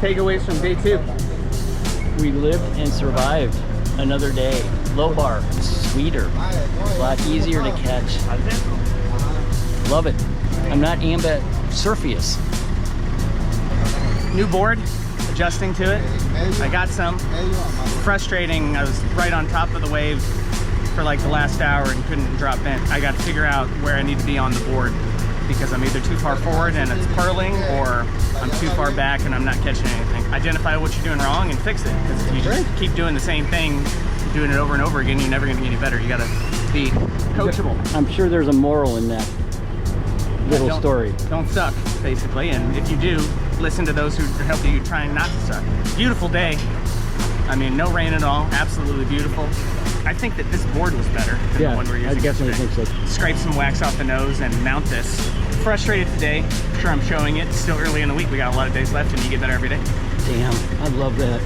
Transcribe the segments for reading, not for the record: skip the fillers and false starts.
takeaways from day 2. We lived and survived another day. Low bar, sweeter, a lot easier to catch. Love it. I'm not surfious. New board, adjusting to it. I got some. Frustrating, I was right on top of the wave for like the last hour and couldn't drop in. I got to figure out where I need to be on the board because I'm either too far forward and it's purling, or I'm too far back and I'm not catching anything. Identify what you're doing wrong and fix it, because if you just keep doing the same thing, doing it over and over again, you're never going to get any better. You got to be coachable. I'm sure there's a moral in that little story. Don't suck, basically, and if you do, listen to those who are helping you trying not to suck. Beautiful day. I mean, no rain at all. Absolutely beautiful. I think that this board was better than the one we're using. I definitely think so. Scrape some wax off the nose and mount this. Frustrated today. I'm sure I'm showing it. It's still early in the week. We got a lot of days left, and you get better every day. Damn, I love that.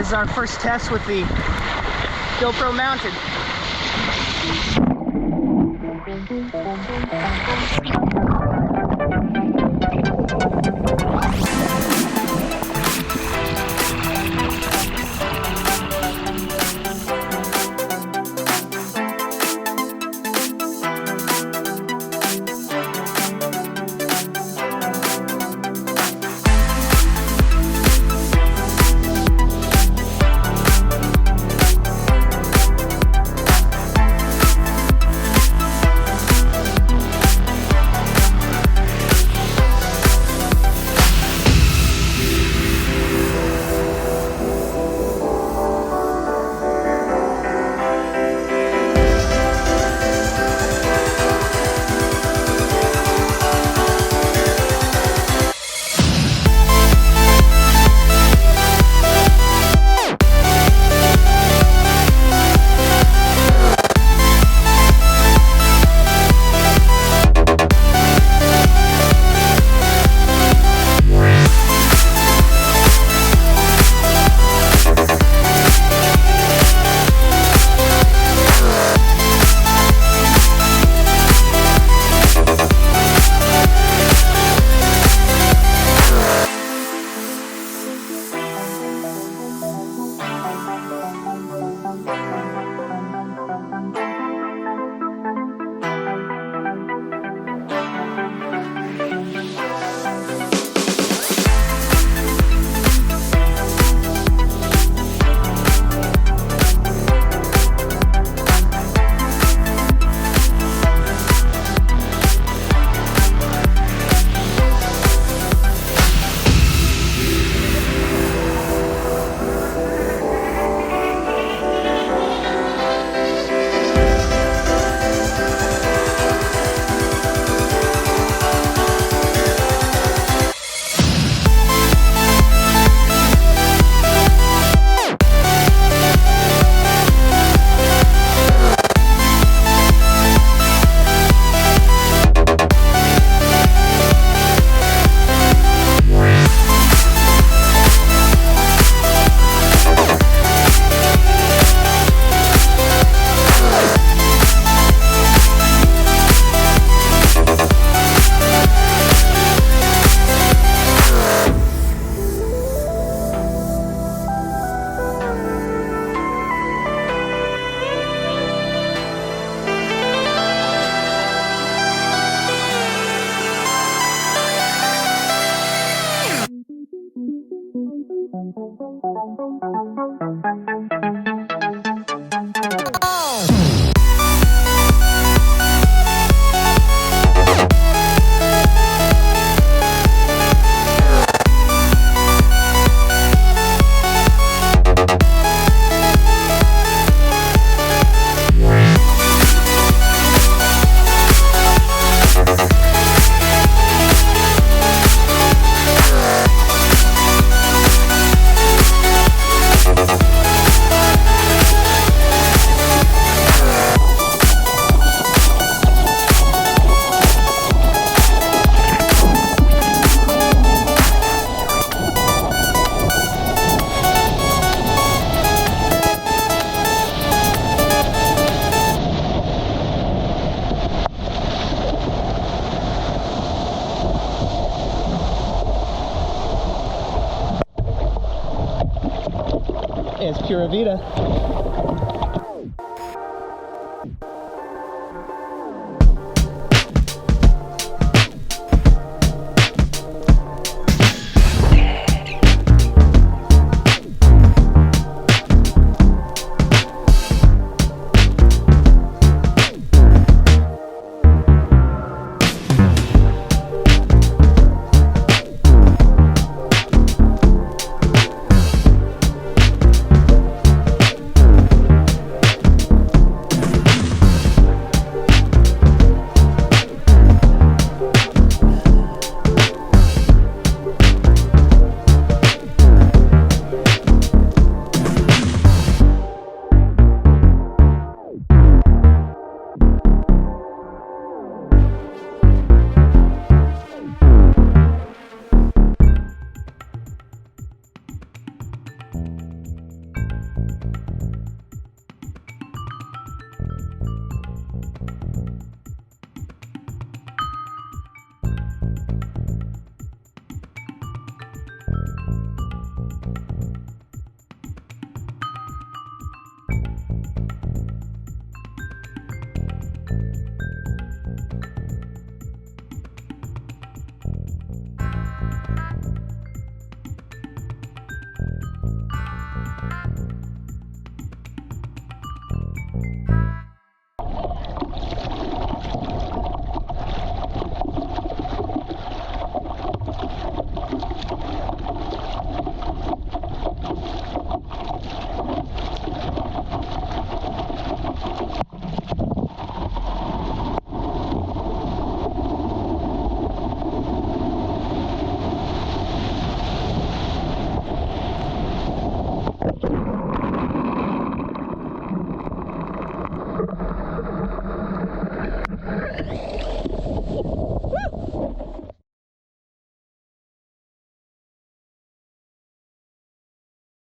This is our first test with the GoPro mounted. It's Pura Vida.